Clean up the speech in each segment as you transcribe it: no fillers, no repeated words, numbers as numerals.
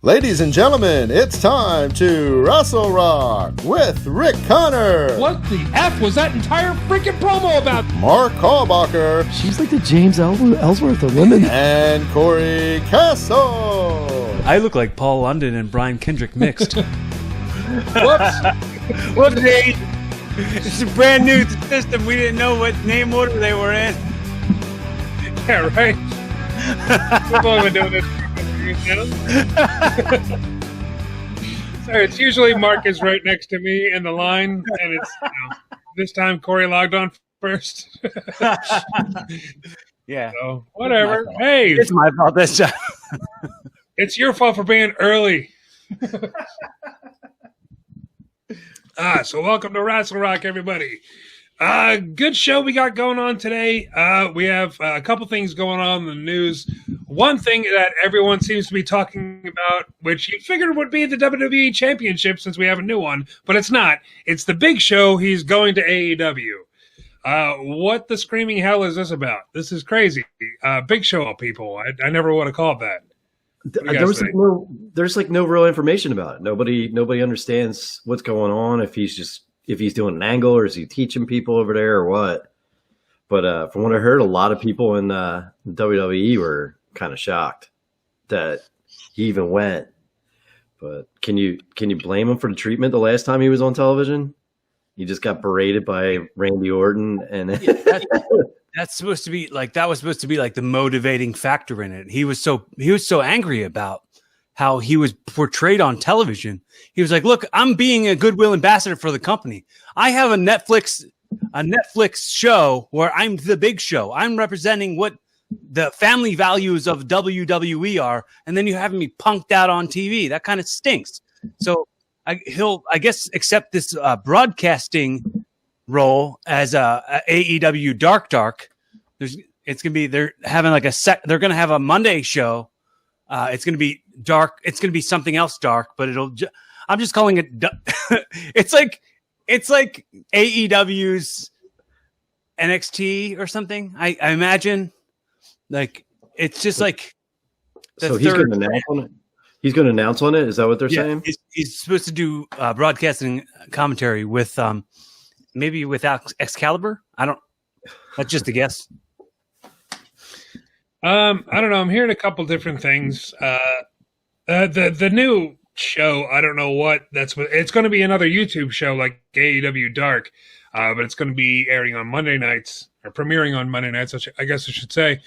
Ladies and gentlemen, it's time to Wrestle Rock with Rick Connor. What the F was that entire freaking promo about? Mark Hallbacher. She's like the James Ellsworth of women. And Cory Castle. I look like Paul London and Brian Kendrick mixed. Whoops. Whoopsie. It's a brand new system. We didn't know what name order they were in. Yeah, right. We've only been doing this for Sorry, it's usually Mark is right next to me in the line, and it's this time Cory logged on first. Yeah. So whatever. Hey, It's my fault this time. it's your fault for being early. So welcome to Wrestle Rock, everybody. Good show we got going on today. We have a couple things going on in the news. One thing that everyone seems to be talking about, which you figured would be the WWE Championship since we have a new one, but it's not. It's the Big Show. He's going to AEW. What the screaming hell is this about? This is crazy. Big Show, people. I never would have called that. There's no real information about it. Nobody understands what's going on. If he's doing an angle or is he teaching people over there or what? But from what I heard, a lot of people in WWE were kind of shocked that he even went. But can you blame him for the treatment the last time he was on television? He just got berated by Randy Orton, and That's supposed to be like the motivating factor in it. He was so angry about how he was portrayed on television. He was like, "Look, I'm being a goodwill ambassador for the company. I have a Netflix show where I'm the Big Show. I'm representing what the family values of WWE are, and then you having me punked out on TV. That kind of stinks." So he'll, I guess, accept this broadcasting role as a AEW Dark Dark. They're gonna have a Monday show. It's gonna be dark. It's gonna be something else dark, but I'm just calling it. It's like AEW's NXT or something. I imagine. Like it's just like. So he's going to announce on it. He's going to announce on it. Is that what they're saying? He's supposed to do broadcasting commentary with maybe with Excalibur. That's just a guess. I don't know. I'm hearing a couple different things. The new show, I don't know what it's going to be another YouTube show like AEW Dark, but it's going to be airing on Monday nights or premiering on Monday nights. I guess I should say.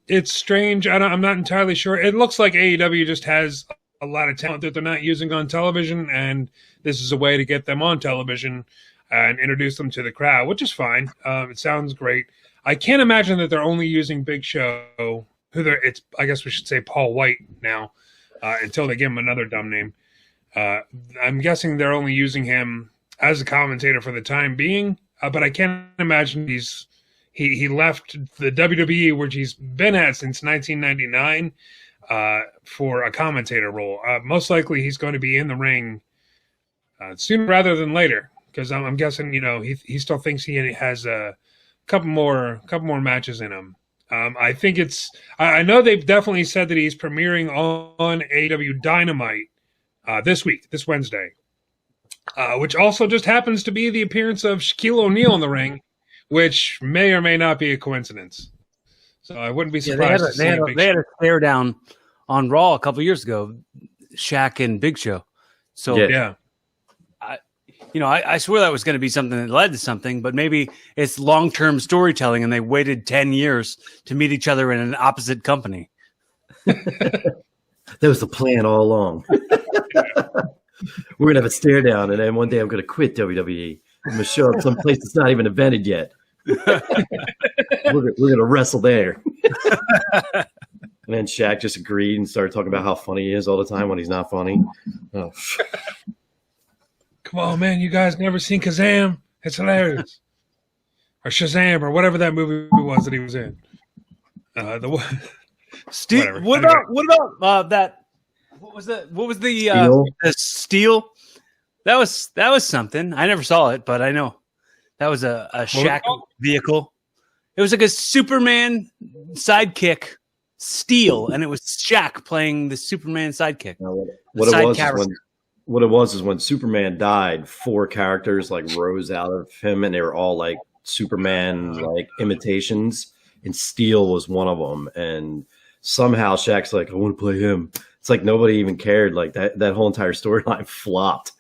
It's strange. I'm not entirely sure. It looks like AEW just has a lot of talent that they're not using on television, and this is a way to get them on television and introduce them to the crowd, which is fine. It sounds great. I can't imagine that they're only using Big Show. I guess we should say Paul White now, until they give him another dumb name. I'm guessing they're only using him as a commentator for the time being, but I can't imagine he left the WWE, which he's been at since 1999, for a commentator role. Most likely he's going to be in the ring sooner rather than later, because I'm guessing, he still thinks he has a couple more matches in him. I think I know they've definitely said that he's premiering on AEW Dynamite this Wednesday, which also just happens to be the appearance of Shaquille O'Neal in the ring, which may or may not be a coincidence. So I wouldn't be surprised. They had a stare down on Raw a couple years ago, Shaq and Big Show. So yeah. I swear that was going to be something that led to something, but maybe it's long-term storytelling and they waited 10 years to meet each other in an opposite company. That was the plan all along. We're going to have a stare down, and then one day I'm going to quit WWE. I'm going to show up someplace that's not even invented yet. We're going to wrestle there. And then Shaq just agreed and started talking about how funny he is all the time when he's not funny. Oh. Come on, man. You guys never seen Kazam? It's hilarious. Or Shazam, or whatever that movie was that he was in. Steel. What about that? What was the Steel? That was something. I never saw it, but I know that was a Shaq vehicle. It was like a Superman sidekick Steel, and it was Shaq playing the Superman sidekick. What it was is when Superman died, 4 characters like rose out of him, and they were all like Superman like imitations, and Steel was one of them. And somehow Shaq's like, I want to play him. It's like nobody even cared. Like that whole entire storyline flopped.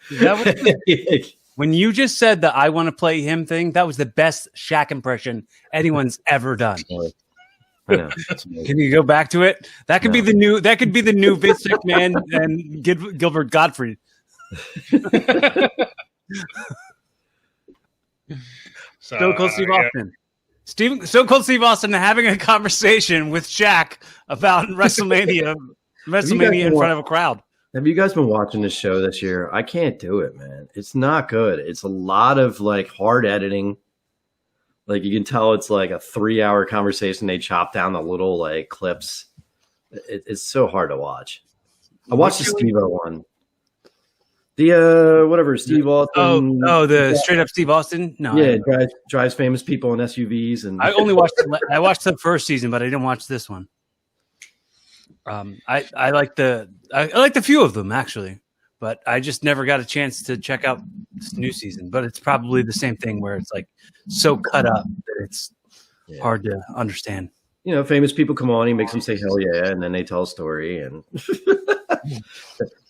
When you just said the "I want to play him" thing, that was the best Shaq impression anyone's ever done. I know. Can you go back to it? That could be the new. That could be the new Vince McMahon and Gilbert Gottfried. Stone Cold Steve Austin. Stone Cold Steve Austin having a conversation with Shaq about WrestleMania in front of a crowd. Have you guys been watching this show this year? I can't do it, man. It's not good. It's a lot of like hard editing. Like you can tell it's like a 3-hour conversation. They chop down the little like clips. It's so hard to watch. I watched the Steve-O one. The whatever Steve Austin. The straight up Steve Austin. No, yeah, drives famous people in SUVs, and I only watched. I watched the first season, but I didn't watch this one. I like the few of them actually, but I just never got a chance to check out this new season. But it's probably the same thing where it's like so cut up that it's hard to understand. You know, famous people come on, he makes them say hell yeah, and then they tell a story, and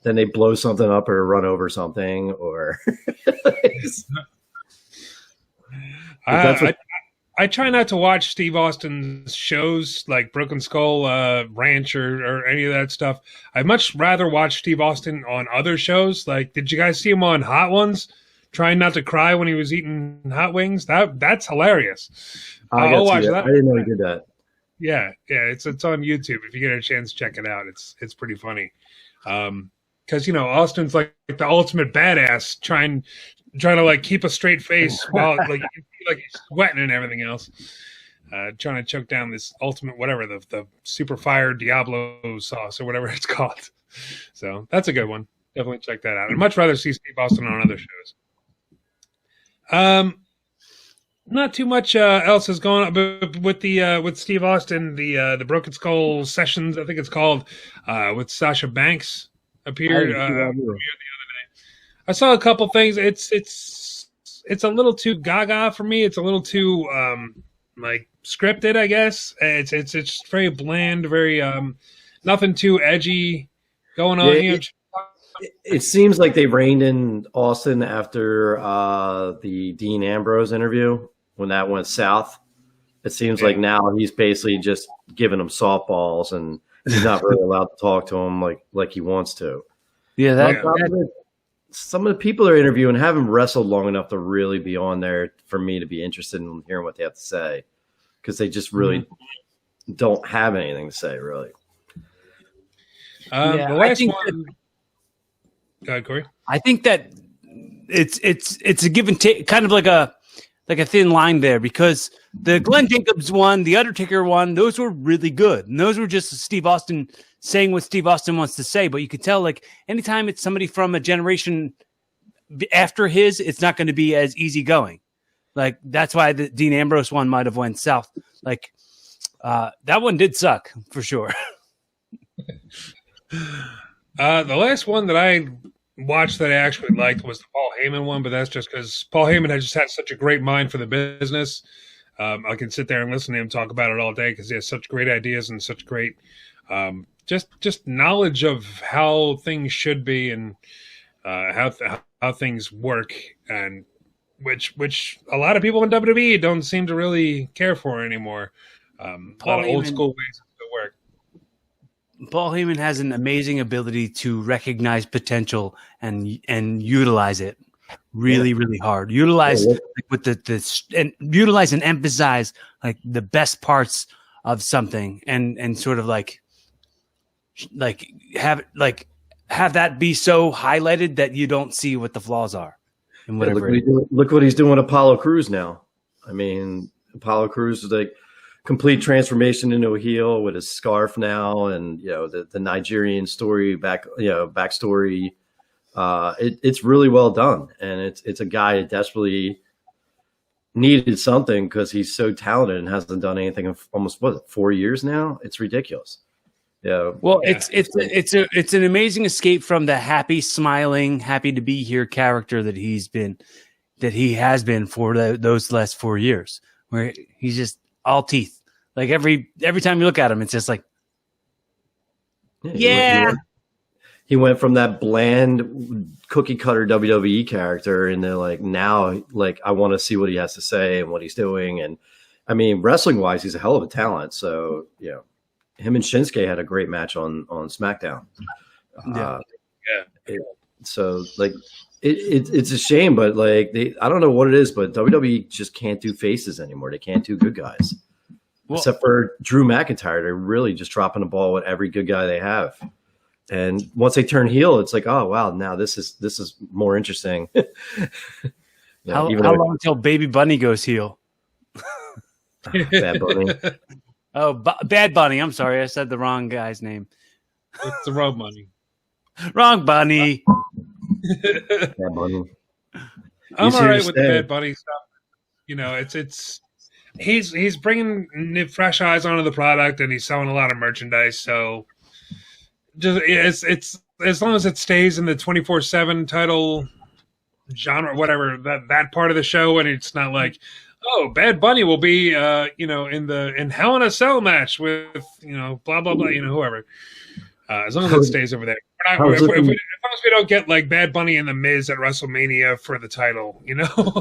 then they blow something up or run over something, or I try not to watch Steve Austin's shows like Broken Skull Ranch or any of that stuff. I'd much rather watch Steve Austin on other shows. Like, did you guys see him on Hot Ones? Trying not to cry when he was eating hot wings? That's hilarious. I'll watch that. I didn't know he did that. Yeah, it's on YouTube. If you get a chance, check it out. It's pretty funny. Because Austin's like the ultimate badass, trying to like keep a straight face while like he's sweating and everything else. Trying to choke down this ultimate whatever the super fire Diablo sauce or whatever it's called. So that's a good one. Definitely check that out. I'd much rather see Steve Austin on other shows. Not too much else has gone on, but with Steve Austin, the Broken Skull Sessions, I think it's called, with Sasha Banks appeared the other day. I saw a couple things. It's a little too gaga for me. It's a little too like scripted, I guess. It's very bland, very nothing too edgy going on here. It seems like they reined in Austin after the Dean Ambrose interview when that went south. It seems like now he's basically just giving them softballs, and he's not really allowed to talk to them like he wants to. Yeah, some of the people they're interviewing haven't wrestled long enough to really be on there for me to be interested in hearing what they have to say, because they just really don't have anything to say, really. The last one. Go ahead, Cory. I think that it's a give and take, kind of like a thin line there, because the Glenn Jacobs one, the Undertaker one, those were really good, and those were just Steve Austin saying what Steve Austin wants to say. But you could tell, like, anytime it's somebody from a generation after his, it's not going to be as easygoing. Like, that's why the Dean Ambrose one might have went south. Like, that one did suck for sure. The last one that I watched that I actually liked was the Paul Heyman one, but that's just because Paul Heyman has just had such a great mind for the business. I can sit there and listen to him talk about it all day because he has such great ideas and such great just knowledge of how things should be and how things work, and which a lot of people in WWE don't seem to really care for anymore. A lot of old school ways to work. Paul Heyman has an amazing ability to recognize potential and utilize it really hard. Utilize utilize and emphasize like the best parts of something, and sort of like have that be so highlighted that you don't see what the flaws are and whatever. Look what he's doing with Apollo Crews now. I mean, Apollo Crews is like complete transformation into a heel with his scarf now, and the Nigerian story backstory. It's really well done, and it's a guy that desperately needed something because he's so talented and hasn't done anything in almost 4 years now. It's ridiculous. Yeah. Well, it's an amazing escape from the happy, smiling, happy to be here character that he has been for those last 4 years, where he's just all teeth. Like every time you look at him, it's just like, He went from that bland cookie cutter WWE character, and they're like, now, like, I want to see what he has to say and what he's doing. And I mean, wrestling wise, he's a hell of a talent. So, him and Shinsuke had a great match on SmackDown. So like, it's a shame, but like, I don't know what it is, but WWE just can't do faces anymore. They can't do good guys. Except for Drew McIntyre. They're really just dropping the ball with every good guy they have. And once they turn heel, it's like, oh wow, now this is more interesting. How long until Baby Bunny goes heel? Bad Bunny. Oh, Bad Bunny. I'm sorry, I said the wrong guy's name. It's the Road Bunny. Wrong Bunny. Bad Bunny. I'm all right with the Bad Bunny stuff. It's he's bringing fresh eyes onto the product, and he's selling a lot of merchandise. So. Just it's as long as it stays in the 24/7 title genre, whatever that part of the show, and it's not like, oh, Bad Bunny will be in Hell in a Cell match with blah blah blah, whoever. As long as it stays over there. As long as we don't get like Bad Bunny and the Miz at WrestleMania for the title,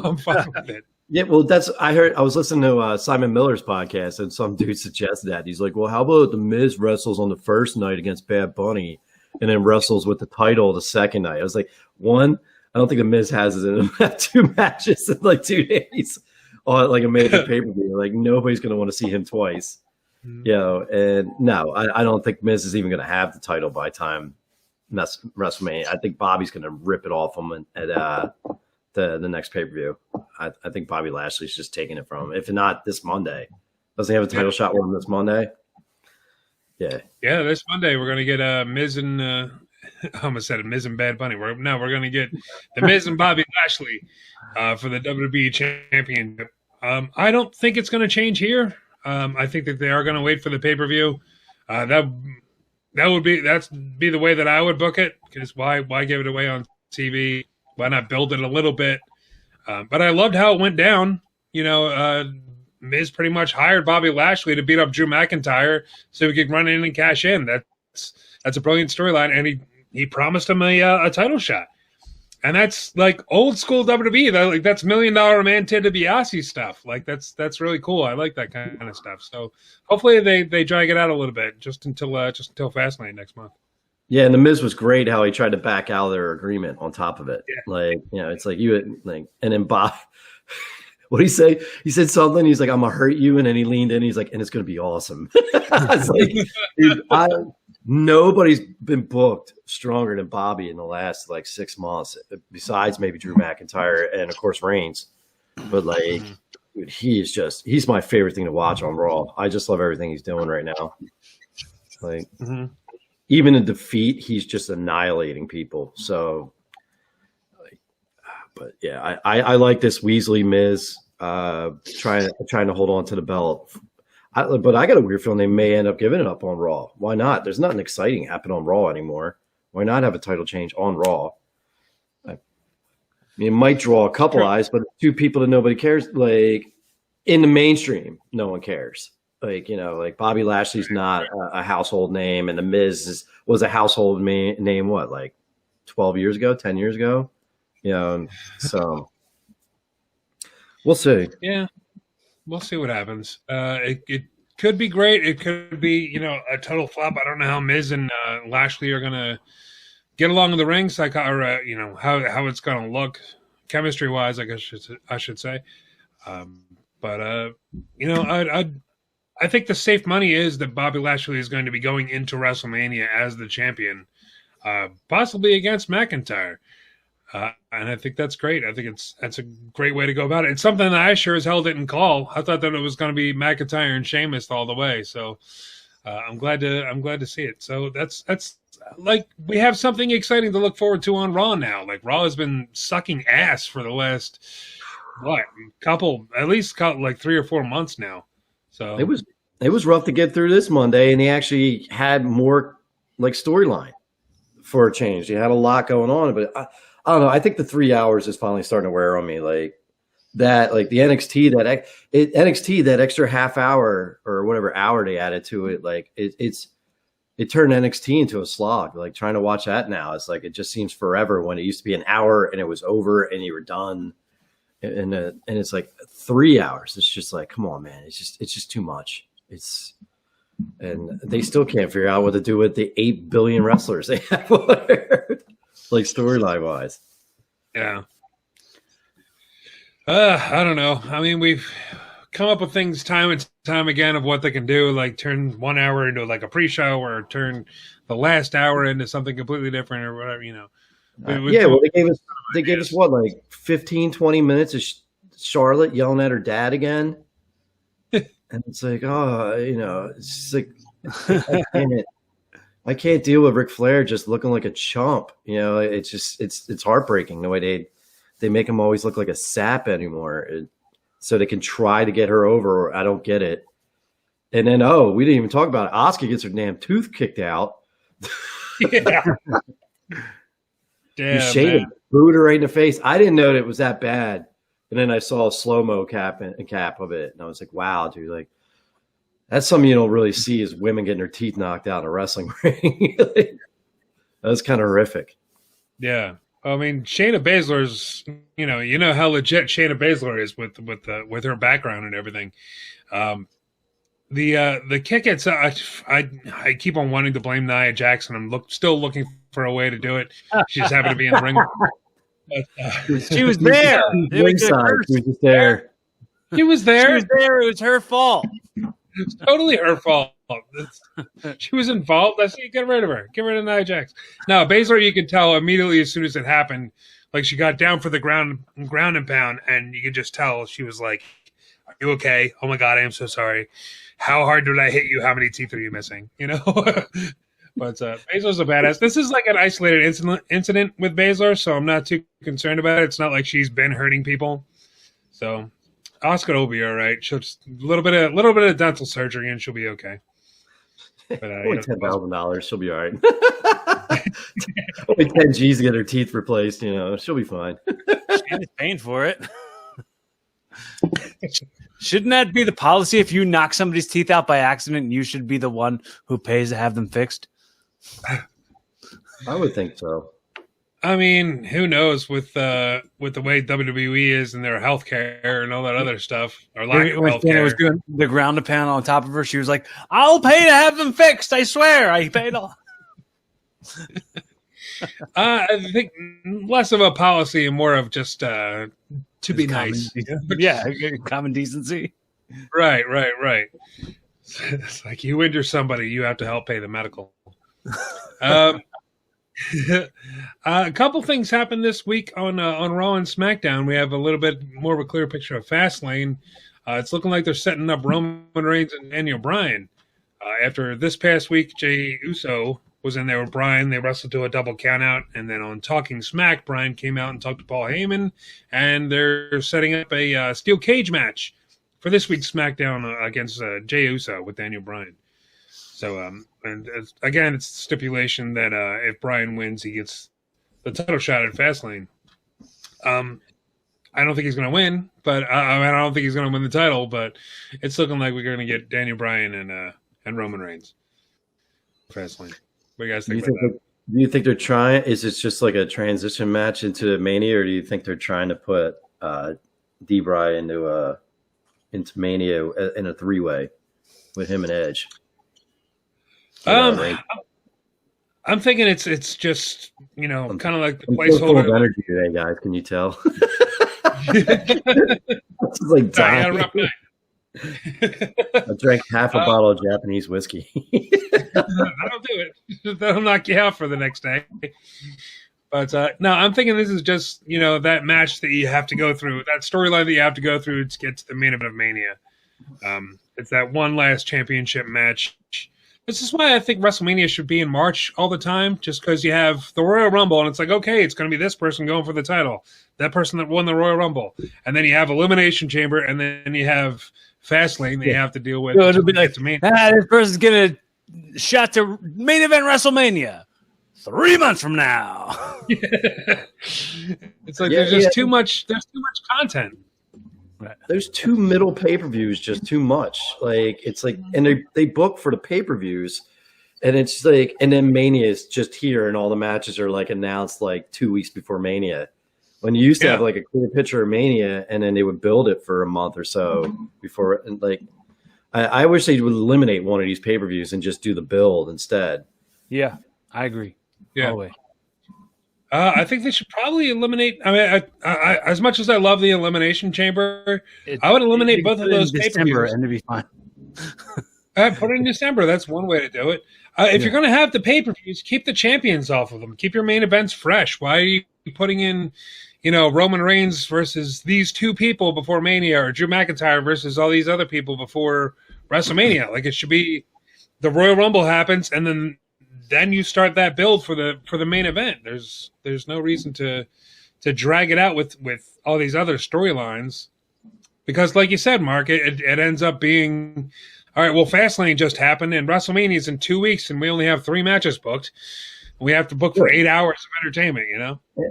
I'm fine with it. Yeah, well, I was listening to Simon Miller's podcast, and some dude suggested that. He's like, well, how about the Miz wrestles on the first night against Bad Bunny and then wrestles with the title the second night? I was like, one, I don't think the Miz has it in him. 2 matches in like 2 days on like a major pay-per-view. Like, nobody's going to want to see him twice. And no, I don't think Miz is even going to have the title by time WrestleMania. I think Bobby's going to rip it off him at the next pay-per-view. I think Bobby Lashley's just taking it from him. If not this Monday. Doesn't he have a title shot with him this Monday? Yeah. Yeah, this Monday we're going to get Miz and I almost said Miz and Bad Bunny. We're going to get the Miz and Bobby Lashley for the WWE Championship. I don't think it's going to change here. I think that they are going to wait for the pay-per-view. That'd be the way that I would book it, because why give it away on TV? Why not build it a little bit? But I loved how it went down. Miz pretty much hired Bobby Lashley to beat up Drew McIntyre so he could run in and cash in. That's a brilliant storyline, and he promised him a title shot. And that's like old school WWE. That's $1 Million Man Ted DiBiase stuff. Like that's really cool. I like that kind of stuff. So hopefully they drag it out a little bit just until Fastlane next month. Yeah, and the Miz was great how he tried to back out of their agreement on top of it. Yeah. It's like and then Bob, what did he say? He said something. He's like, "I'm gonna hurt you," and then he leaned in. He's like, "And it's gonna be awesome." I was like, dude, nobody's been booked stronger than Bobby in the last 6 months, besides maybe Drew McIntyre and of course Reigns. But dude, he's my favorite thing to watch on Raw. I just love everything he's doing right now. Even in defeat, he's just annihilating people. So, but yeah, I like this Weasley Miz trying to hold on to the belt. But I got a weird feeling they may end up giving it up on Raw. Why not? There's nothing exciting happening on Raw anymore. Why not have a title change on Raw? I mean, it might draw a couple eyes, but 2 people that nobody cares. In the mainstream, no one cares. Bobby Lashley's not a household name, and the Miz was a household name. What, 12 years ago, 10 years ago? So we'll see. Yeah. We'll see what happens. It could be great. It could be, a total flop. I don't know how Miz and Lashley are going to get along in the ring, how it's going to look chemistry-wise, I guess I should say. I think the safe money is that Bobby Lashley is going to be going into WrestleMania as the champion, possibly against McIntyre. And I think that's great. I think that's a great way to go about it. It's something that I sure as hell didn't call. I thought that it was going to be McIntyre and Sheamus all the way. So I'm glad to see it. So that's we have something exciting to look forward to on Raw now. Raw has been sucking ass for the last at least like 3 or 4 months now. So it was rough to get through this Monday, and he actually had more like storyline for a change. He had a lot going on, but I don't know. I think the 3 hours is finally starting to wear on me. Like that, like the NXT that extra half hour or whatever hour they added to it, like it turned NXT into a slog. Like trying to watch that now, it's like it just seems forever when it used to be an hour and it was over and you were done. And it's like 3 hours. It's just like, come on, man. It's just too much. And they still can't figure out what to do with the 8 billion wrestlers they have, like storyline wise. Yeah. I don't know. I mean, we've come up with things time and time again of what they can do, like turn 1 hour into like a pre-show or turn the last hour into something completely different or whatever, Well, they gave us what, like 15, 20 minutes of Charlotte yelling at her dad again. And it's like, it's just like, I can't deal with Ric Flair just looking like a chump. It's just, it's heartbreaking the way they make him always look like a sap anymore. So they can try to get her over, or I don't get it. And then, we didn't even talk about it. Asuka gets her damn tooth kicked out. Yeah. Damn, Shayna booed her right in the face. I didn't know that it was that bad. And then I saw a slow-mo cap of it. And I was like, wow, dude, like that's something you don't really see is women getting their teeth knocked out in a wrestling ring. That was kind of horrific. Yeah. I mean, Shayna Baszler's, you know how legit Shayna Baszler is with her background and everything. The kick itself, I keep on wanting to blame Nia Jackson. I'm still looking for a way to do it. She just happened to be in the ring. But, she was there. She was just there. She was there. She was there. It was her fault. It's totally her fault. She was involved. I say, get rid of her. Get rid of Nia Jax. Now, Baszler, you could tell immediately as soon as it happened, like she got down for the ground and pound, and you could just tell she was like, "Are you okay? Oh my God, I am so sorry. How hard did I hit you? How many teeth are you missing?" But Baszler's a badass. This is like an isolated incident with Baszler, so I'm not too concerned about it. It's not like she's been hurting people. So Asuka will be all right. She'll just a little bit of dental surgery and she'll be okay. But, only $10,000. She'll be all right. Only 10 G's to get her teeth replaced. She'll be fine. She's paying for it. Shouldn't that be the policy? If you knock somebody's teeth out by accident, you should be the one who pays to have them fixed. I would think so. I mean, who knows with the way WWE is and their healthcare and all that other stuff, or lack of healthcare. Was doing the ground to pound on top of her. She was like, "I'll pay to have them fixed. I swear, I paid all." I think less of a policy and more of just to be nice. Yeah, common decency. Right. It's like you injure somebody, you have to help pay the medical. A couple things happened this week on Raw and SmackDown. We have a little bit more of a clear picture of Fastlane. It's looking like they're setting up Roman Reigns and Daniel Bryan. After this past week, Jey Uso was in there with Bryan. They wrestled to a double countout, and then on Talking Smack, Bryan came out and talked to Paul Heyman, and they're setting up a steel cage match for this week's SmackDown against Jey Uso with Daniel Bryan. So, again, it's stipulation that if Bryan wins, he gets the title shot at Fastlane. I don't think he's going to win, but I don't think he's going to win the title. But it's looking like we're going to get Daniel Bryan and Roman Reigns. Fastlane. What do you guys think about that? Do you think they're trying? Is it just like a transition match into Mania, or do you think they're trying to put D-Bry into Mania in a 3-way with him and Edge? I'm thinking it's just kind of like the placeholder. Full of placeholder. energy today, guys. Can you tell? It's like dying. I drank half a bottle of Japanese whiskey. That'll do it. That'll knock you out for the next day. But no, I'm thinking this is just that match that you have to go through, that storyline that you have to go through to get to the main event of Mania. It's that one last championship match. This is why I think WrestleMania should be in March all the time, just because you have the Royal Rumble, and it's like, okay, it's going to be this person going for the title, that person that won the Royal Rumble, and then you have Elimination Chamber, and then you have Fastlane that you have to deal with. So it'll be like, this person's going to shot to main event WrestleMania 3 months from now. It's like there's just too much. There's too much content. There's 2 middle pay-per-views, just too much. Like it's like, and they book for the pay-per-views, and it's like, and then Mania is just here, and all the matches are like announced like 2 weeks before Mania. When you used to have like a clear picture of Mania, and then they would build it for a month or so before. And like, I wish they would eliminate one of these pay-per-views and just do the build instead. Yeah, I agree. Yeah. All the way. I think they should probably eliminate. I mean, I as much as I love the Elimination Chamber, I would eliminate both of those pay-per-views. And it'd be fine. Put it in December. That's one way to do it. If you're going to have the pay-per-views, keep the champions off of them. Keep your main events fresh. Why are you putting in, Roman Reigns versus these 2 people before Mania, or Drew McIntyre versus all these other people before WrestleMania? Like, it should be the Royal Rumble happens, and then you start that build for the main event. There's no reason to drag it out with all these other storylines, because like you said, Mark, it ends up being, all right, well, Fastlane just happened and WrestleMania's in 2 weeks and we only have 3 matches booked. We have to book for 8 hours of entertainment,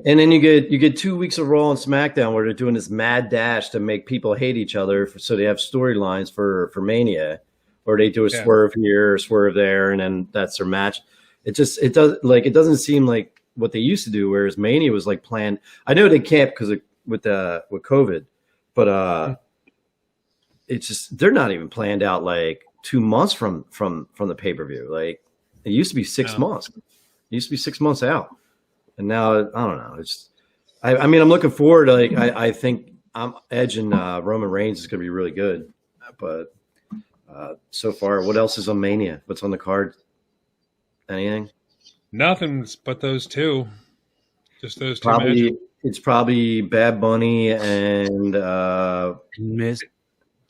And then you get 2 weeks of Raw and SmackDown where they're doing this mad dash to make people hate each other, so they have storylines for Mania, or they do a swerve here, or swerve there, and then that's their match. It doesn't seem like what they used to do, whereas Mania was like planned. I know they can't because with COVID, but it's just, they're not even planned out like 2 months from the pay-per-view. Like, it used to be 6 months. It used to be 6 months out, and now I don't know. It's I mean, I'm looking forward to, like, I think Edge and Roman Reigns is going to be really good, but so far, what else is on Mania? What's on the card? Anything? Nothing but those 2. Just those 2 probably matches. It's probably Bad Bunny and Miz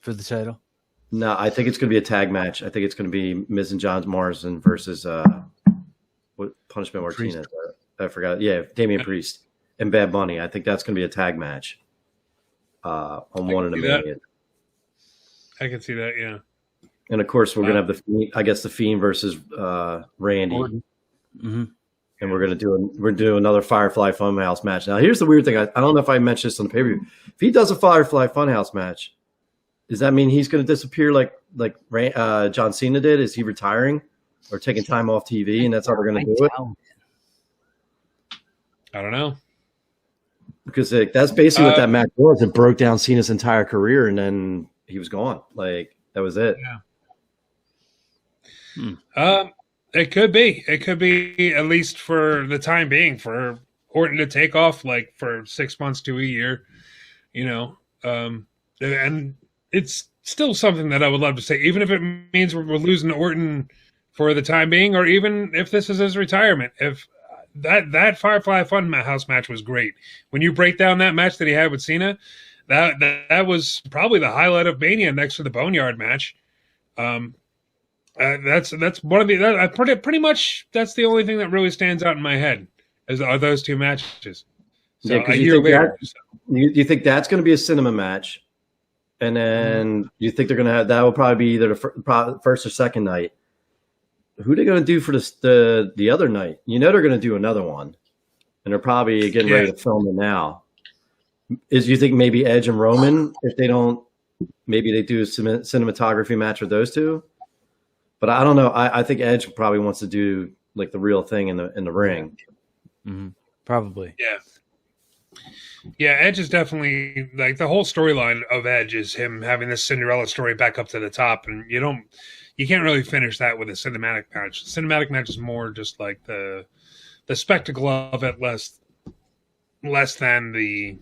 for the title. No, I think it's going to be a tag match. I think it's going to be Miz and John Morrison versus what Punishment Martinez. I forgot. Yeah, Damian Priest and Bad Bunny. I think that's going to be a tag match on one of the Mania. I can see that. Yeah. And of course, we're going to have the Fiend versus Randy. Mm-hmm. And we're doing another Firefly Funhouse match. Now, here's the weird thing. I don't know if I mentioned this on the pay-per-view. If he does a Firefly Funhouse match, does that mean he's going to disappear like John Cena did? Is he retiring or taking time off TV, and that's how we're going to do it? I don't know. Because that's basically what that match was. It broke down Cena's entire career, and then he was gone. Like, that was it. Yeah. It could be. It could be, at least for the time being, for Orton to take off like for 6 months to a year, and it's still something that I would love to say, even if it means we're losing Orton for the time being, or even if this is his retirement. If that Firefly Funhouse match was great. When you break down that match that he had with Cena, that was probably the highlight of Mania next to the Boneyard match. That's one of the pretty much that's the only thing that really stands out in my head are those 2 matches. So yeah, a year later, you think that's going to be a cinema match, and then you think they're going to have that will probably be either the first or second night. Who are they going to do for the other night? They're going to do another one, and they're probably getting ready to film it now. You think maybe Edge and Roman, if they don't, maybe they do a cinematography match with those 2? But I don't know. I think Edge probably wants to do like the real thing in the ring. Mm-hmm. Probably. Yeah. Yeah, Edge is definitely like the whole storyline of Edge is him having this Cinderella story back up to the top, and you can't really finish that with a cinematic match. The cinematic match is more just like the spectacle of it, less than the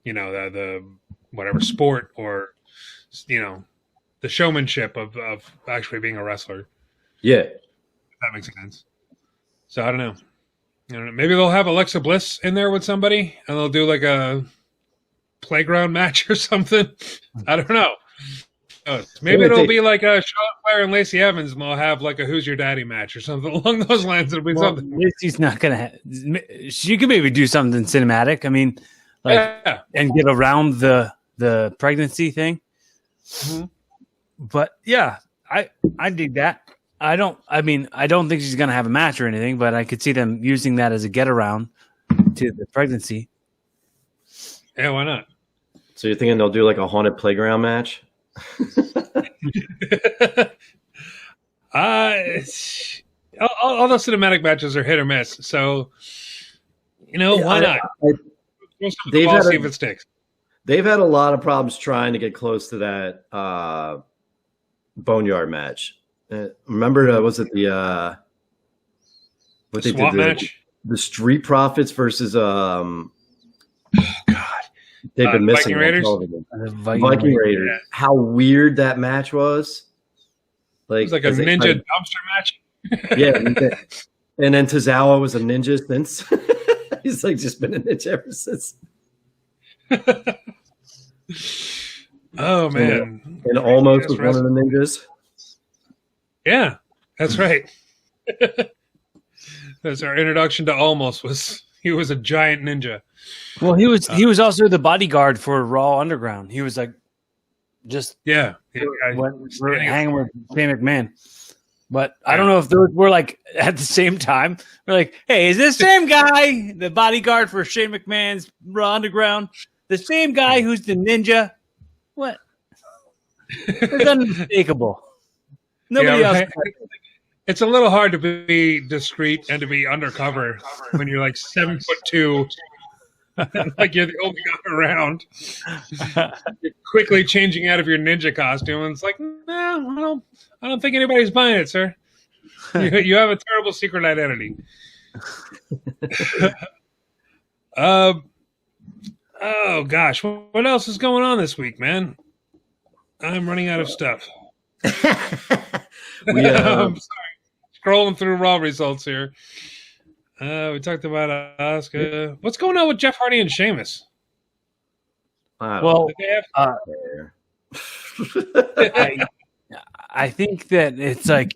the whatever sport or the showmanship of actually being a wrestler. Yeah. If that makes sense. So I don't know. Maybe they'll have Alexa Bliss in there with somebody and they'll do like a playground match or something. I don't know. Maybe it'll be like a Charlotte Flair and Lacey Evans, and they'll have like a "Who's Your Daddy" match or something along those lines. It'll be something. Lacey's not gonna. She could maybe do something cinematic. I mean, and get around the pregnancy thing. Mm-hmm. But yeah, I dig that. I don't think she's gonna have a match or anything, but I could see them using that as a get around to the pregnancy. Yeah, why not? So you're thinking they'll do like a haunted playground match? All those cinematic matches are hit or miss. So, why not? See if it sticks. They've had a lot of problems trying to get close to that Boneyard match. Remember, was it the what they SWAT did match? The Street Profits versus God. They've been missing Viking Raiders. Viking Raiders. Yeah. How weird that match was! It was like a ninja dumpster match. Yeah, and then Tozawa was a ninja since. He's like just been a ninja ever since. Oh man! And almost was one of the ninjas. Yeah, that's right. That's our introduction to Almost. He was a giant ninja. Well, he was also the bodyguard for Raw Underground. He was like just hanging with Shane McMahon. But I don't know if those were like at the same time. We're like, hey, is this same guy the bodyguard for Shane McMahon's Raw Underground? The same guy who's the ninja? What? It's unmistakable. Nobody else. It's a little hard to be discreet and to be undercover when you're like 7'2", like you're the only guy around. You're quickly changing out of your ninja costume, and it's like, no, I don't think anybody's buying it, sir. You have a terrible secret identity. Oh gosh, what else is going on this week, man? I'm running out of stuff. I'm sorry. Scrolling through Raw results here. We talked about Asuka. What's going on with Jeff Hardy and Sheamus? Well, I think that it's like,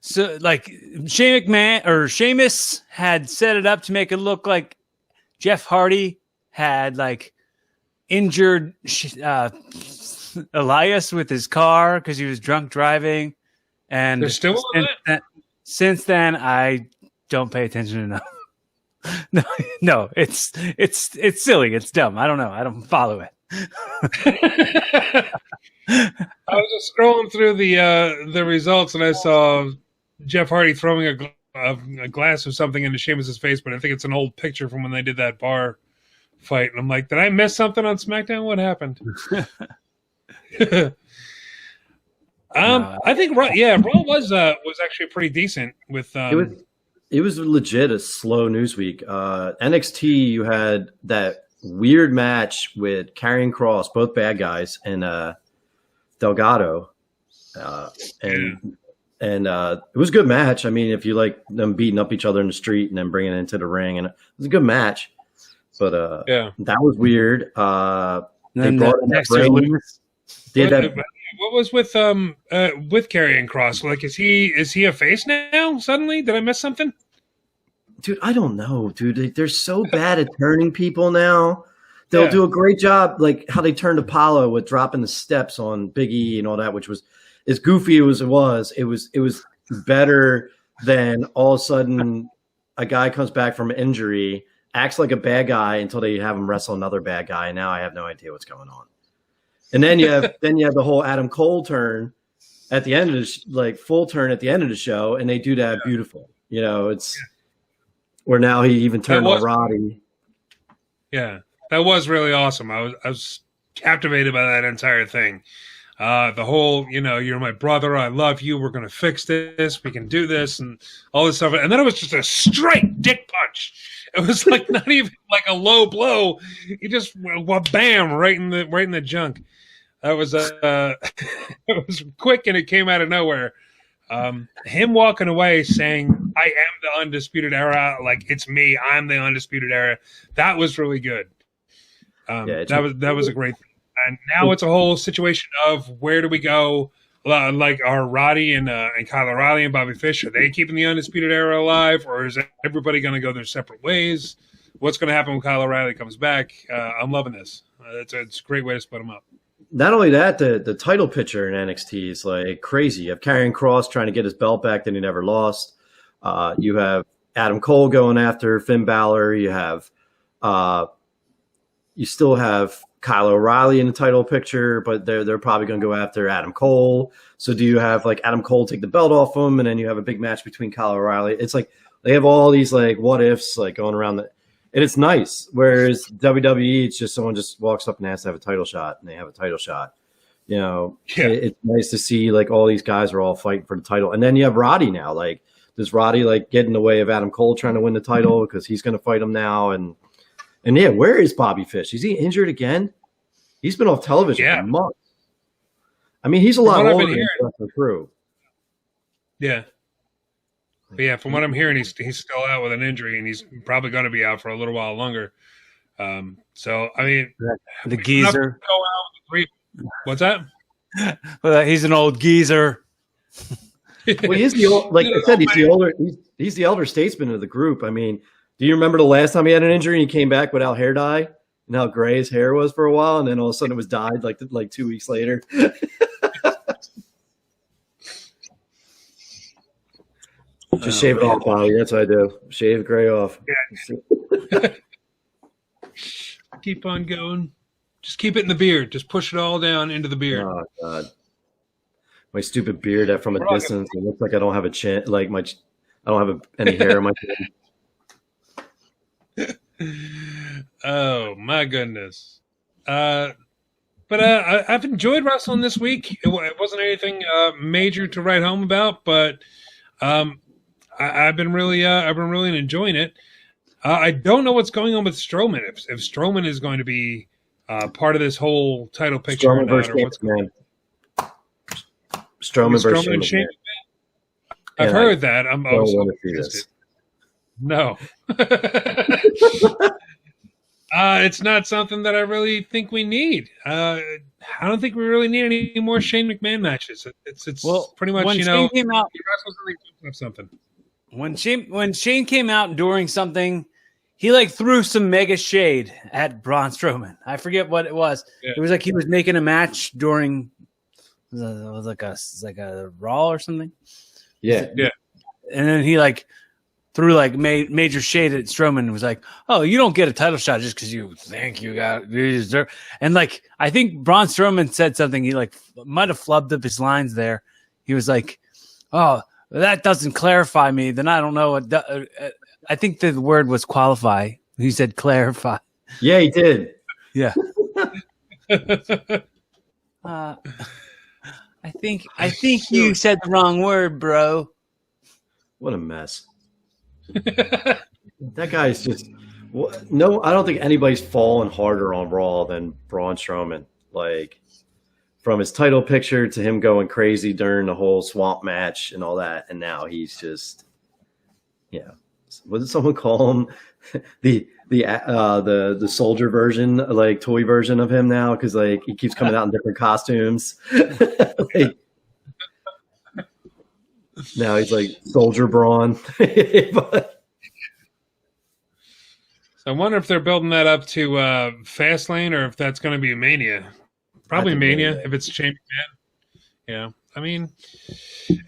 so like Shane McMahon or Sheamus had set it up to make it look like Jeff Hardy had like injured Elias with his car because he was drunk driving. And they're still since then, I don't pay attention enough. No, it's silly. It's dumb. I don't know. I don't follow it. I was just scrolling through the results, and I saw Jeff Hardy throwing a glass of something into Sheamus's face, but I think it's an old picture from when they did that bar fight. And I'm like, did I miss something on SmackDown? What happened? I think Raw was actually pretty decent with. It was legit a slow news week. NXT, you had that weird match with Karrion Kross, both bad guys, and Delgado, and it was a good match. I mean, if you like them beating up each other in the street and then bringing it into the ring, and it was a good match. But that was weird. They brought in that what was with Karrion Kross? Like, is he a face now? Suddenly, did I miss something? Dude, I don't know, dude. They're so bad at turning people now. They'll do a great job, like how they turned Apollo with dropping the steps on Big E and all that, which was as goofy as it was. It was better than all of a sudden a guy comes back from injury, acts like a bad guy until they have him wrestle another bad guy, and now I have no idea what's going on. And then you have the whole Adam Cole turn at the end of full turn at the end of the show, and they do that beautiful. It's where now he even turned on Roddy. Yeah, that was really awesome. I was captivated by that entire thing. The whole, you're my brother, I love you, we're gonna fix this, we can do this, and all this stuff. And then it was just a straight dick punch. It was like not even like a low blow. He just bam right in the junk. That was it was quick and it came out of nowhere. Him walking away saying, "I am the Undisputed Era," like it's me, I'm the Undisputed Era. That was really good. That was a great thing. And now it's a whole situation of where do we go? Like, are Roddy and Kyle O'Reilly and Bobby Fish, are they keeping the Undisputed Era alive, or is everybody going to go their separate ways? What's going to happen when Kyle O'Reilly comes back? I'm loving this. It's a great way to split them up. Not only that, the title picture in NXT is like crazy. You have Karrion Kross trying to get his belt back that he never lost. You have Adam Cole going after Finn Balor. You have, you still have Kyle O'Reilly in the title picture, but they're probably going to go after Adam Cole. So do you have like Adam Cole take the belt off him, and then you have a big match between Kyle O'Reilly? It's like they have all these like what ifs like going around and it's nice. Whereas WWE, it's just someone just walks up and has to have a title shot, and they have a title shot. You know, it's nice to see like all these guys are all fighting for the title, and then you have Roddy now. Like, does Roddy like get in the way of Adam Cole trying to win the title because he's going to fight him now? And yeah, where is Bobby Fish? Is he injured again? He's been off television for months. I mean, he's a lot older than the crew. Yeah. But yeah, from what I'm hearing, he's still out with an injury, and he's probably going to be out for a little while longer. So, I mean, the geezer. Go out with what's that? Well, he's an old geezer. Well, he's the old, like I said, he's the older. He's the elder statesman of the group. I mean, do you remember the last time he had an injury and he came back without hair dye and how gray his hair was for a while, and then all of a sudden it was dyed like 2 weeks later? Just shave it off, Bobby. That's what I do. Shave gray off. Yeah. Keep on going. Just keep it in the beard. Just push it all down into the beard. Oh God, my stupid beard that from a distance, it looks like I don't have a chin. Like I don't have any hair on my chin. Oh my goodness. But I've enjoyed wrestling this week. It wasn't anything major to write home about, but I've been really enjoying it. I don't know what's going on with Strowman. If Strowman is going to be part of this whole title picture, Strowman versus McMahon. Strowman versus Shane McMahon. I've heard that. I'm no. It's not something that I really think we need. I don't think we really need any more Shane McMahon matches. It's pretty much, when Shane came out, something. When Shane came out during something, he like threw some mega shade at Braun Strowman. I forget what it was. Yeah. It was like he was making a match during it was like a Raw or something. Yeah. And then he like threw like major shade at Strowman and was like, "Oh, you don't get a title shot just because you think you deserve." And like, I think Braun Strowman said something. He like might have flubbed up his lines there. He was like, "Oh, that doesn't clarify me. Then I don't know what." I think the word was qualify. He said clarify. Yeah, he did. Yeah. I think you said the wrong word, bro. What a mess. That guy's just no. I don't think anybody's fallen harder on Raw than Braun Strowman. Like, from his title picture to him going crazy during the whole swamp match and all that, and now he's just, what did someone call him? the soldier version, like toy version of him now, because like he keeps coming out in different costumes. Like, now he's like Soldier Braun. But, so I wonder if they're building that up to Fastlane, or if that's going to be a Mania. Probably Mania if it's Shane McMahon. Yeah, I mean,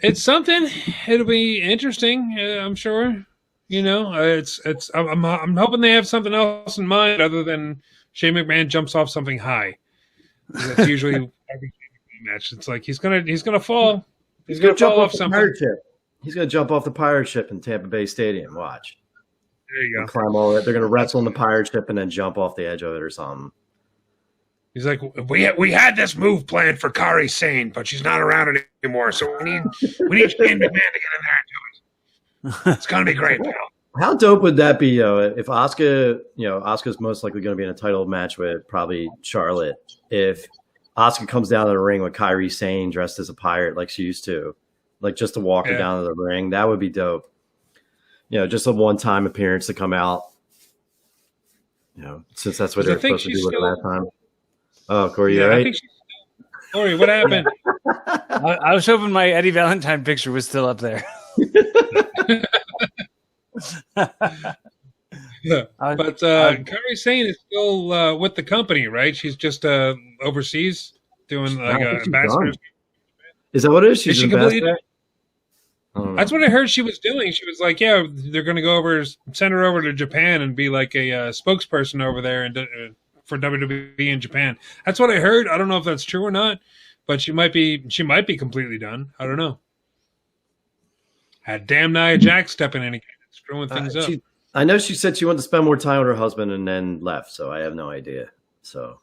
it's something. It'll be interesting. I'm sure. I'm hoping they have something else in mind other than Shane McMahon jumps off something high. That's usually every match. It's like he's gonna fall. He's gonna fall off something. Pirate ship. He's gonna jump off the pirate ship in Tampa Bay Stadium. Watch. There you go. Climb all that. They're gonna wrestle in the pirate ship and then jump off the edge of it or something. He's like, we had this move planned for Cory Sane, but she's not around anymore. So we need Shane McMahon to get in there and do it. It's gonna be great, pal. How dope would that be, if Asuka, Asuka's most likely going to be in a title match with probably Charlotte. If Asuka comes down to the ring with Kairi Sane dressed as a pirate like she used to, like just to walk her down to the ring, that would be dope. Just a one-time appearance to come out. Since that's what they're supposed to do with last time. Oh, Cory, you I right? think Cory, what happened? I was hoping my Eddie Valentine picture was still up there. But Cory's saying is still with the company, right? She's just overseas doing like ambassadors. Is that what it is? She's Is she an completely? ambassador? I don't know. That's what I heard she was doing. She was like, "Yeah, they're going to go over, send her over to Japan and be like a spokesperson over there and for WWE in Japan." That's what I heard. I don't know if that's true or not, but she might be completely done. I don't know. Had damn Nia Jax stepping in again, screwing things up. I know she said she wanted to spend more time with her husband and then left, so I have no idea. So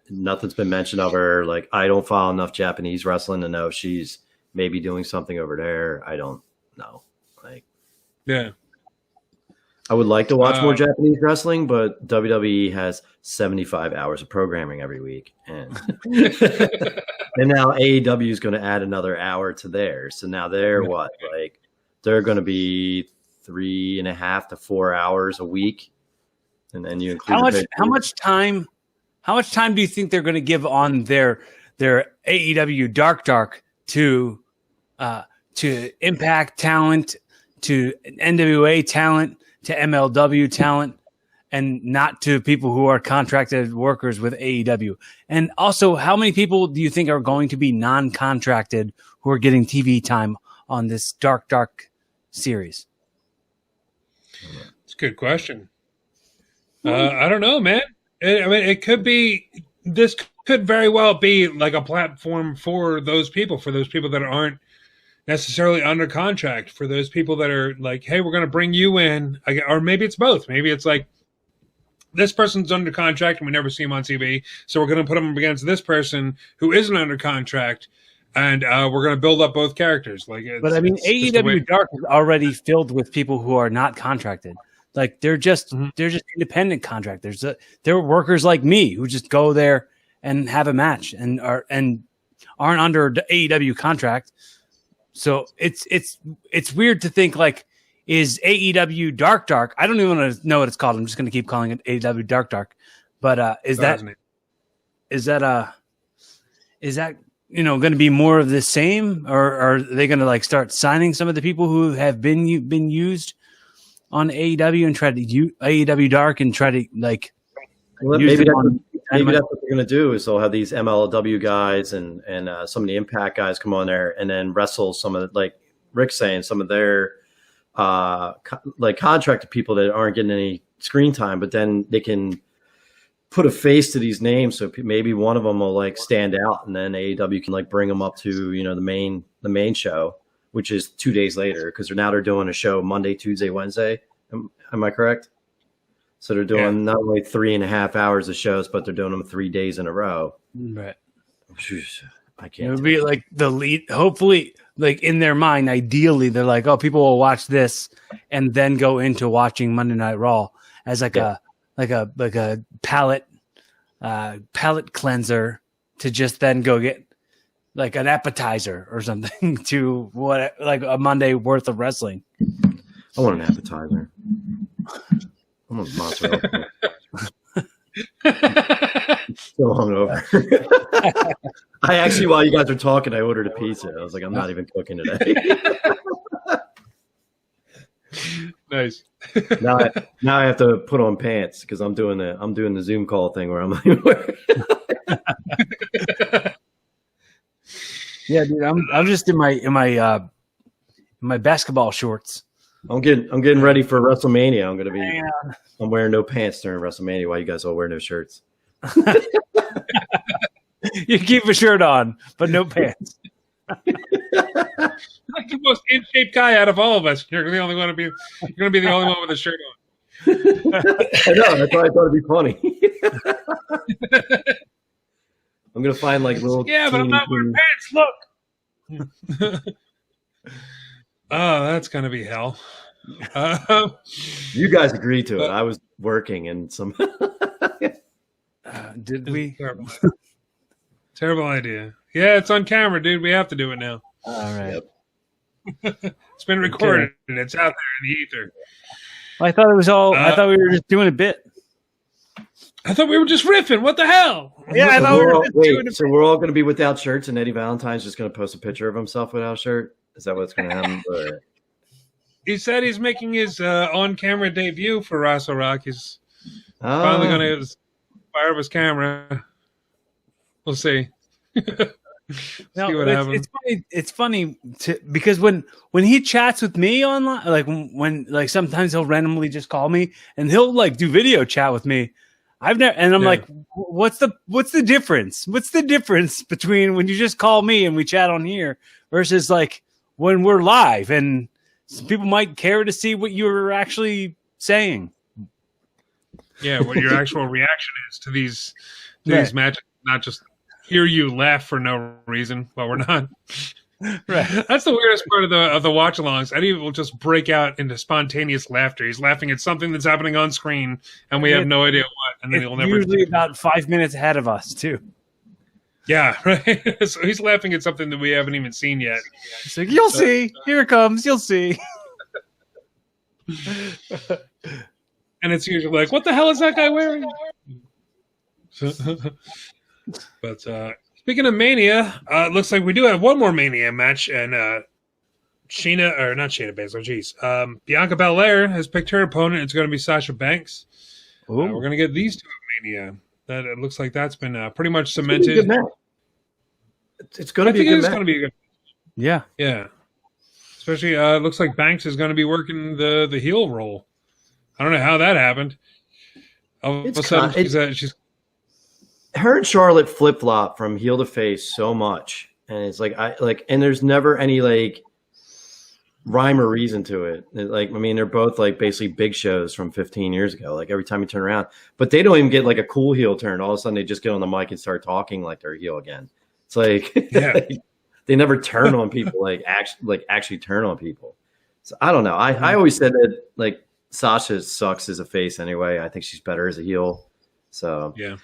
nothing's been mentioned of her. Like, I don't follow enough Japanese wrestling to know if she's maybe doing something over there. I don't know. Like, yeah, I would like to watch more Japanese wrestling, but WWE has 75 hours of programming every week, and and now AEW is going to add another hour to theirs. So now they're what? Like, they're going to be 3.5 to 4 hours a week, and then you include how much time do you think they're going to give on their AEW Dark Dark to Impact talent, to NWA talent, to MLW talent, and not to people who are contracted workers with AEW? And also, how many people do you think are going to be non-contracted who are getting TV time on this Dark Dark series? It's a good question. I don't know, man. It could be. This could very well be like a platform for those people that aren't necessarily under contract, for those people that are like, hey, we're going to bring you in, or maybe it's both. Maybe it's like, this person's under contract and we never see him on TV, so we're going to put him against this person who isn't under contract, and we're going to build up both characters. Like, but I mean, AEW Dark is already filled with people who are not contracted. Like, they're just independent contractors. They're workers like me who just go there and have a match and aren't under the AEW contract. So it's weird to think, like, is AEW Dark Dark? I don't even want to know what it's called. I'm just going to keep calling it AEW Dark Dark. But is that going to be more of the same, or are they going to like start signing some of the people who have been used on AEW and try to use AEW Dark and try to like? Well, maybe that's what they're going to do, is they'll have these MLW guys and some of the Impact guys come on there and then wrestle some of the, like Rick's saying, some of their like contracted people that aren't getting any screen time, but then they can put a face to these names. So maybe one of them will like stand out, and then AEW can like bring them up to, the main show, which is 2 days later, because they're doing a show Monday, Tuesday, Wednesday. Am I correct? So they're doing not only 3.5 hours of shows, but they're doing them 3 days in a row. Right. I can't. It would be like the lead. Hopefully, like in their mind, ideally, they're like, "Oh, people will watch this and then go into watching Monday Night Raw as like a palate cleanser to just then go get like an appetizer or something to what, like a Monday worth of wrestling." I want an appetizer. I want mozzarella. Still hungover. I actually, while you guys were talking, I ordered a pizza. I was like, I'm not even cooking today. Nice. now I have to put on pants because I'm doing the Zoom call thing where I'm like, yeah, dude, I'm just in my basketball shorts. I'm getting ready for WrestleMania. I'm wearing no pants during WrestleMania while you guys all wear no shirts. You keep a shirt on, but no pants. Like the most in shape guy out of all of us. You're going to be the only one with a shirt on. I know. That's why I thought it'd be funny. I'm gonna find like little. Yeah, but I'm not wearing pants. Look. Oh, that's gonna be hell. You guys agreed to it. I was working and some. Did we? Terrible idea. Yeah, it's on camera, dude. We have to do it now. All right. Yep. It's been recorded and it's out there in the ether. Well, I thought it was all. I thought we were just doing a bit. I thought we were just riffing. What the hell? Yeah, I thought we were just doing it. So we're all going to be without shirts, and Eddie Valentine's just going to post a picture of himself without a shirt? Is that what's going to happen? Or... He said he's making his on-camera debut for Wrestle Rock. He's finally going to fire up his camera. We'll see. No, it's funny because when he chats with me online, like when like sometimes he'll randomly just call me and he'll like do video chat with me. I'm like, what's the difference? What's the difference between when you just call me and we chat on here versus like when we're live and some people might care to see what you're actually saying? Yeah, what your actual reaction is to these matches, not just hear you laugh for no reason. Well, we're not. Right. That's the weirdest part of the watch-alongs. Eddie will just break out into spontaneous laughter. He's laughing at something that's happening on screen, and we have no idea what. And then he'll never. Usually about 5 minutes ahead of us too. Yeah, right. So he's laughing at something that we haven't even seen yet. He's like, "You'll see. Here it comes. You'll see." And it's usually like, "What the hell is that guy wearing?" But speaking of Mania, it looks like we do have one more Mania match, and not Shayna Baszler, Bianca Belair has picked her opponent. It's going to be Sasha Banks. We're going to get these two at Mania. That it looks like that's been pretty much cemented. It's going to be a good match. Going to be a good. Yeah. Especially, it looks like Banks is going to be working the heel role. I don't know how that happened. All of a sudden, she's. Her and Charlotte flip flop from heel to face so much, and it's and there's never any like rhyme or reason to it. They're both like basically big shows from 15 years ago. Like every time you turn around, but they don't even get like a cool heel turn. All of a sudden, they just get on the mic and start talking like they're heel again. It's like they never turn on people actually turn on people. So I don't know. I always said that like Sasha sucks as a face anyway. I think she's better as a heel. So yeah.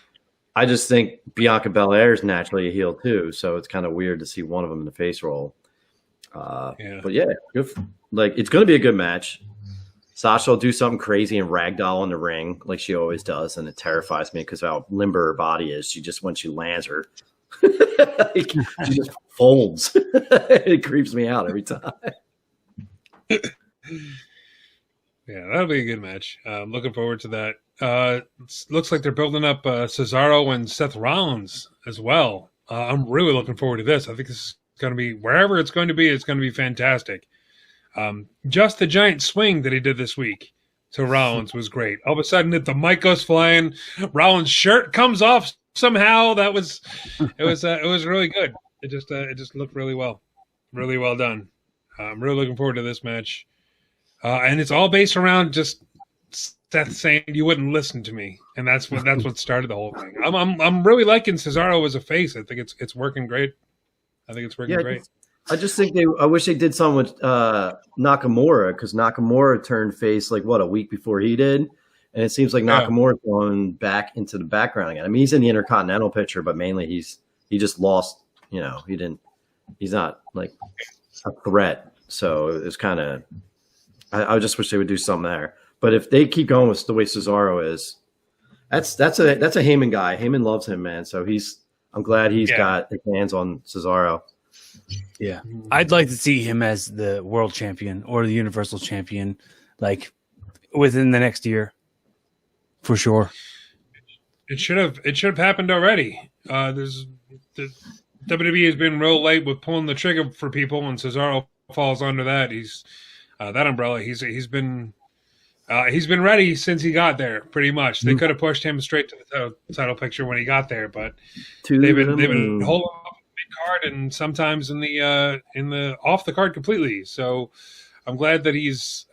I just think Bianca Belair is naturally a heel too, so it's kind of weird to see one of them in the face role. But yeah, it's going to be a good match. Sasha will do something crazy and ragdoll in the ring like she always does, and it terrifies me because how limber her body is. When she lands her, she just folds. It creeps me out every time. Yeah, that'll be a good match. Looking forward to that. Looks like they're building up Cesaro and Seth Rollins as well. I'm really looking forward to this. I think this is going to be, wherever it's going to be fantastic. Just the giant swing that he did this week to Rollins was great. All of a sudden, the mic goes flying. Rollins' shirt comes off somehow. It was really good. It just looked really well done. I'm really looking forward to this match. And it's all based around just Seth saying you wouldn't listen to me, and that's what started the whole thing. I'm really liking Cesaro as a face. I think it's working great. Great. I just think I wish they did something with Nakamura, because Nakamura turned face like a week before he did, and it seems like Nakamura's going back into the background again. I mean, he's in the Intercontinental picture, but mainly he just lost. He's not like a threat. So it's kind of. I just wish they would do something there. But if they keep going with the way Cesaro is, that's a Heyman guy. Heyman loves him, man. So I'm glad he's got his hands on Cesaro. Yeah, I'd like to see him as the world champion or the Universal champion, like within the next year, for sure. It should have happened already. The WWE has been real late with pulling the trigger for people, and Cesaro falls under that. He's that umbrella. He's been ready since he got there. Pretty much, they could have pushed him straight to the title picture when he got there, but they've been holding up the big card and sometimes in the off the card completely. So I'm glad that he's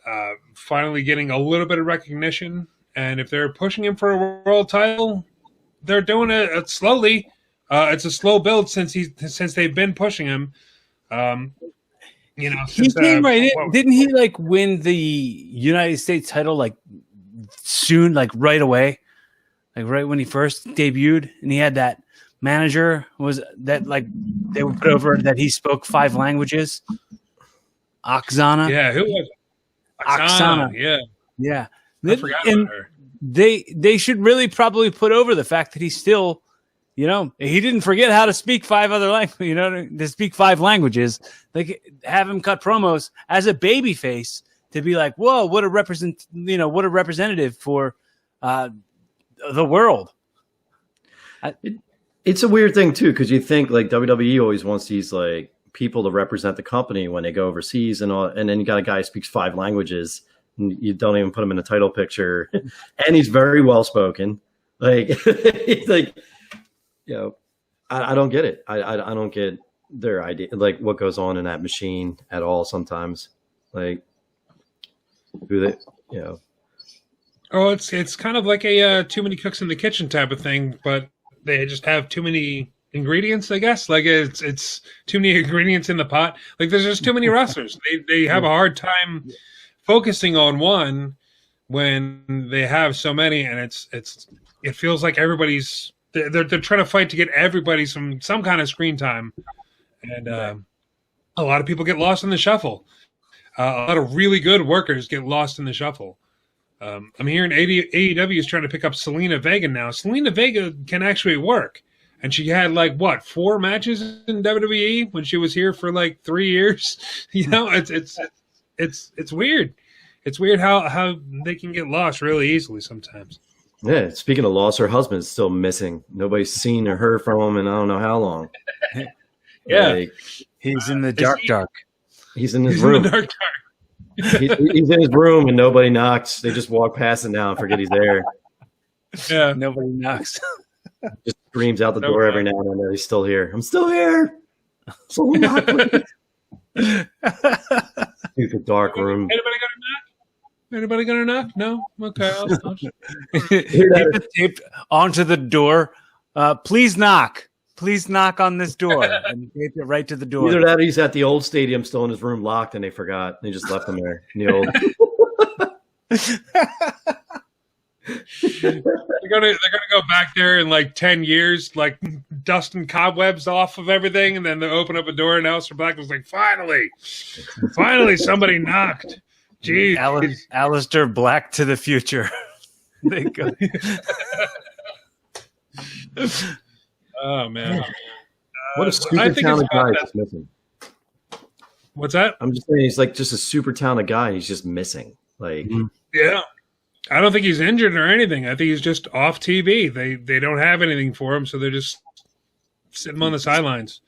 finally getting a little bit of recognition. And if they're pushing him for a world title, they're doing it slowly. It's a slow build since they've been pushing him. He came right in. Didn't he win the United States title soon, right away, right when he first debuted? And he had that manager they would put over that he spoke 5 languages. Oksana. Yeah, who was it? Oksana. Yeah. Yeah. I forgot about her. they should really probably put over the fact that he's still, he didn't forget how to speak 5 other languages, to speak 5 languages. Like, have him cut promos as a babyface to be like, whoa, what a representative for the world. It's a weird thing too, because you think like WWE always wants these like people to represent the company when they go overseas and all, and then you got a guy who speaks 5 languages, and you don't even put him in the title picture, and he's very well spoken. Like, he's like, I don't get it. I don't get their idea, like what goes on in that machine at all. Sometimes, like, who they, Oh, it's kind of like a too many cooks in the kitchen type of thing, but they just have too many ingredients, I guess. Like it's too many ingredients in the pot. Like there's just too many wrestlers. They have a hard time focusing on one when they have so many, and it feels like everybody's they're trying to fight to get everybody some kind of screen time, and a lot of people get lost in the shuffle. A lot of really good workers get lost in the shuffle. I'm hearing AEW is trying to pick up Selena Vega now. Selena Vega can actually work. And she had 4 matches in WWE when she was here for 3 years. It's weird. It's weird how they can get lost really easily sometimes. Yeah, speaking of lost, her husband's still missing. Nobody's seen or heard from him in I don't know how long. Yeah. He's in the dark. He's in his room. In the dark. He's in his room and nobody knocks. They just walk past him now and forget he's there. Yeah. Nobody knocks. Just screams out the door every now and then that he's still here. I'm still here. Someone knock, please. Stupid dark room. Anybody gonna knock? No? Okay. I'll just... Keep tape onto the door. Please knock. Please knock on this door, and tape it right to the door. Either that or he's at the old stadium still in his room locked and they forgot. They just left him there in the old. They're gonna go back there in 10 years, dusting cobwebs off of everything, and then they open up a door and Aleister Black was like, finally somebody knocked. Jeez. Aleister Black to the future. They go. Oh man! What a super talented guy is missing. What's that? I'm just saying he's just a super talented guy. He's just missing. Yeah, I don't think he's injured or anything. I think he's just off TV. They don't have anything for him, so they're just sitting on the sidelines.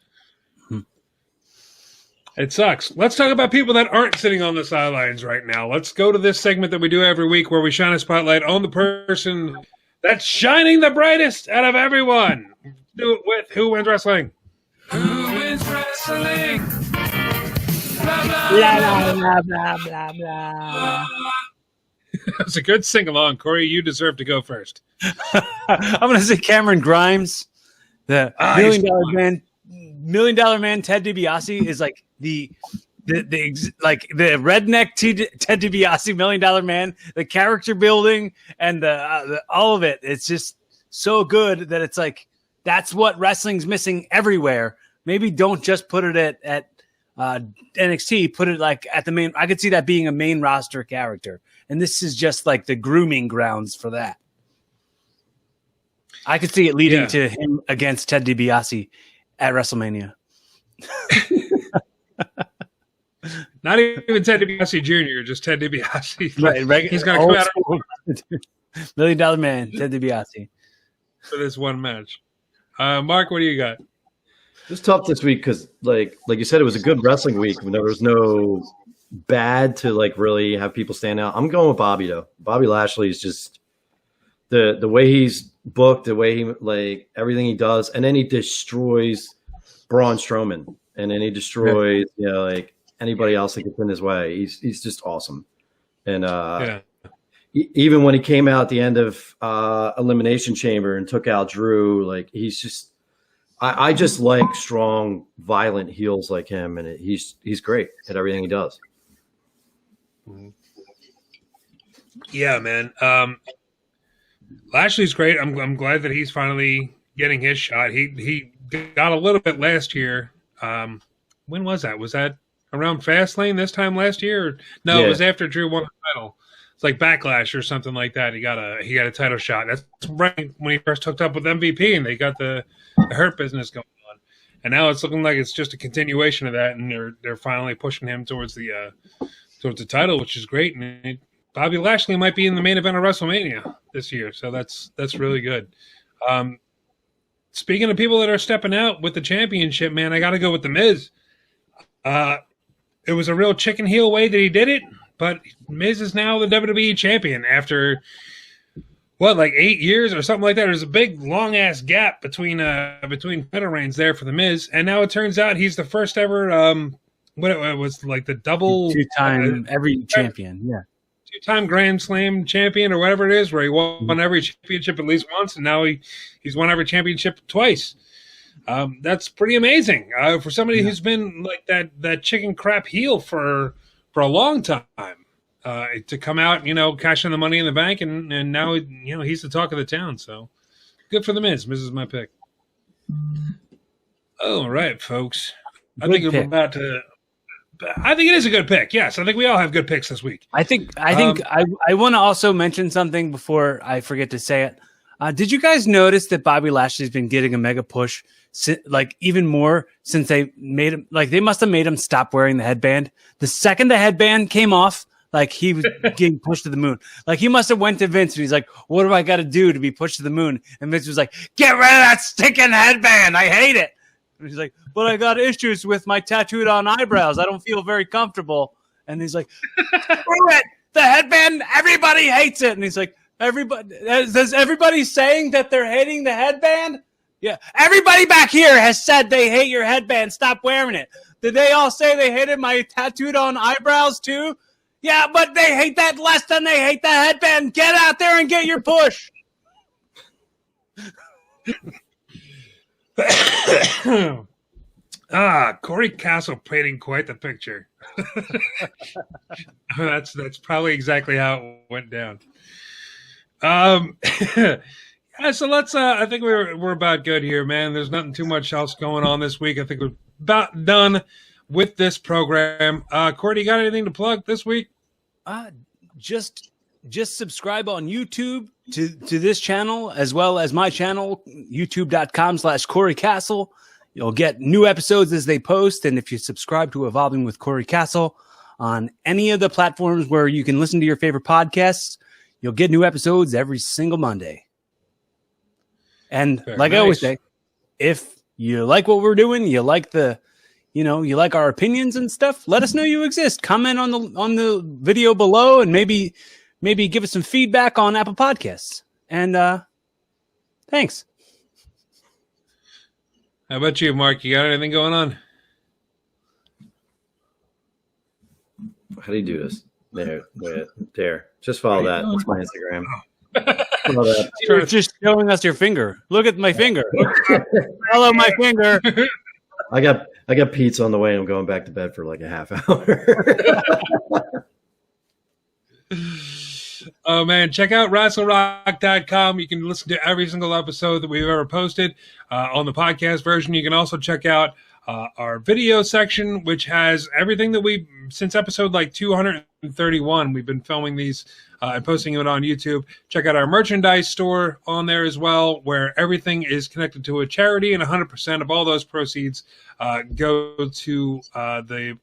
It sucks. Let's talk about people that aren't sitting on the sidelines right now. Let's go to this segment that we do every week where we shine a spotlight on the person that's shining the brightest out of everyone. Do it with Who Wins Wrestling. Who wins wrestling? Blah, blah, blah, blah, blah, blah. That's a good sing-along, Corey. You deserve to go first. I'm going to say Cameron Grimes, the $1 million man. Ted DiBiase is the redneck Ted DiBiase $1 million man. The character building and the all of it. It's just so good that it's that's what wrestling's missing everywhere. Maybe don't just put it at NXT. Put it at the main. I could see that being a main roster character, and this is just the grooming grounds for that. I could see it leading to him against Ted DiBiase at WrestleMania. Not even Ted DiBiase Jr., just Ted DiBiase. Right. He's going to come out $1 million man, Ted DiBiase. For this one match. Mark, what do you got? It's tough this week because, like you said, it was a good wrestling week when there was no bad to really have people stand out. I'm going with Bobby though. Bobby Lashley is just the way he's booked, the way he everything he does, and then he destroys Braun Strowman, and then he destroys anybody else that gets in his way. He's just awesome, and even when he came out at the end of Elimination Chamber and took out Drew, he's just I just like strong, violent heels like him, and he's great at everything he does. Yeah, man. Lashley's great. I'm glad that he's finally getting his shot. He got a little bit last year. When was that? Was that around Fastlane this time last year? No, it was after Drew won the title. it's like Backlash or something like that. He got a title shot. That's right when he first hooked up with MVP, and they got the Hurt Business going on. And now it's looking like it's just a continuation of that, and they're finally pushing him towards the title, which is great. And Bobby Lashley might be in the main event of WrestleMania this year, so that's really good. Speaking of people that are stepping out with the championship, man, I got to go with The Miz. It was a real chicken heel way that he did it, but Miz is now the WWE champion after, like 8 years or something like that. There's a big, long-ass gap between title reigns there for The Miz, and now it turns out he's the first ever, what it was, like the double... Two-time every champion, yeah. Two-time Grand Slam champion or whatever it is, where he won every championship at least once, and now he's won every championship twice. That's pretty amazing for somebody who's been like that chicken crap heel for a long time. To come out, cash in the Money in the Bank, and now he's the talk of the town. So good for the Miz. Miz is my pick. All right, folks. I think we're about to. I think it is a good pick. Yes, I think we all have good picks this week. I think I want to also mention something before I forget to say it. Did you guys notice that Bobby Lashley's been getting a mega push, like even more since they made him? Like they must have made him stop wearing the headband. The second the headband came off, like he was getting pushed to the moon. Like he must have went to Vince and he's like, "What do I got to do to be pushed to the moon?" And Vince was like, "Get rid of that stinking headband. I hate it." And he's like, "But I got issues with my tattooed on eyebrows. I don't feel very comfortable." And he's like, "Screw it. The headband. Everybody hates it." And he's like, Does everybody saying that they're hating the headband? Yeah. Everybody back here has said they hate your headband. Stop wearing it. Did they all say they hated my tattooed on eyebrows too? Yeah, but they hate that less than they hate the headband. Get out there and get your push. Cory Castle painting quite the picture. That's probably exactly how it went down. Yeah, so let's I think we're about good here, man. There's nothing too much else going on this week. I think we're about done with this program. Cory, you got anything to plug this week? Just subscribe on YouTube to this channel as well as my channel, youtube.com/Cory Castle. You'll get new episodes as they post, and if you subscribe to Evolving with Cory Castle on any of the platforms where you can listen to your favorite podcasts, you'll get new episodes every single Monday. And I always say, if you like what we're doing, you like you like our opinions and stuff, let us know you exist. Comment on the video below and maybe give us some feedback on Apple Podcasts. And thanks. How about you, Mark? You got anything going on? How do you do this? There. Just follow that. That's my Instagram. Follow that. You're just showing us your finger. Look at my finger. Follow my finger. I got pizza on the way. I'm going back to bed for like a half hour. Oh, man. Check out WrestleRock.com. You can listen to every single episode that we've ever posted on the podcast version. You can also check out our video section, which has everything that since episode like 231, we've been filming these and posting it on YouTube. Check out our merchandise store on there as well, where everything is connected to a charity, and 100% of all those proceeds go to the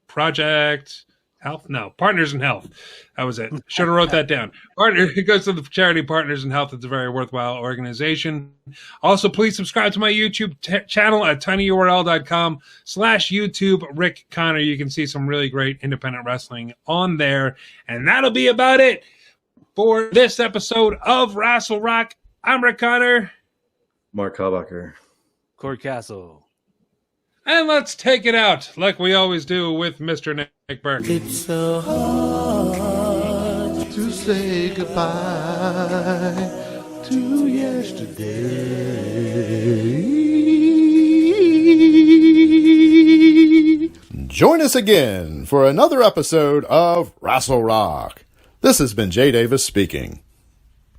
Project Health? No, Partners in Health. That was it. Should have wrote that down. It goes to the charity Partners in Health. It's a very worthwhile organization. Also, please subscribe to my YouTube channel at tinyurl.com/YouTube Rick Connor. You can see some really great independent wrestling on there. And that'll be about it for this episode of Wrestle Rock. I'm Rick Connor. Mark Habacher. Cory Castle. And let's take it out like we always do with Mr. Nick Burke. It's so hard to say goodbye to yesterday. Join us again for another episode of Wrestle Rock. This has been Jay Davis speaking.